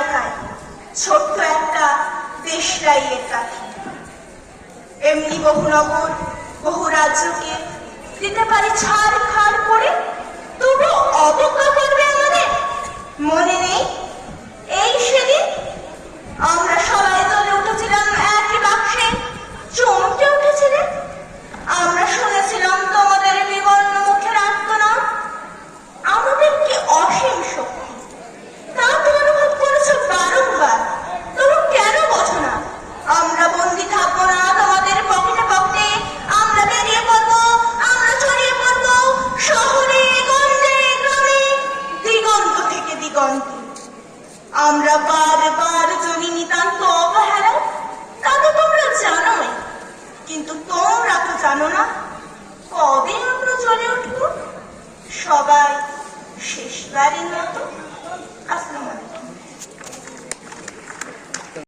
একাই ছোট্ট একটা দেশলাইয়ের কাঠি। এমনি বহু নগর বহু রাজ্যকে দিতে পারি ছাড় খাড় করে, তবু অবজ্ঞা করবে আমাদের। মনে নেই এই সেদিন আমরা সবাই জ্বলে উঠেছিলাম একই বাক্সে, চমকে উঠেছিলেন। আমরা শুনেছিলাম তোমাদের বিবর্ণ মুখের আর্তনাদ। আমাদের কি অসীম শক্তি, তা তো অনুভব করেছো বারংবার। তবু কেন বোঝো না? আমরা বন্দি থাকবো না তোমাদের পকেটে পকেটে। আমরা বেরিয়ে পড়বো, আমরা ছড়িয়ে পড়বো শহরে গঞ্জে গ্রামে, দিগন্ত থেকে দিগন্তে। আমরা বারবার যদি নিতান্ত অবহেলা, তা তো তোমরা জানোই। কিন্তু তোমরা তো জানো না কবে আমরা জ্বলে উঠবো। সবাই শেষবারের মতো আসসালামু আলাইকুম।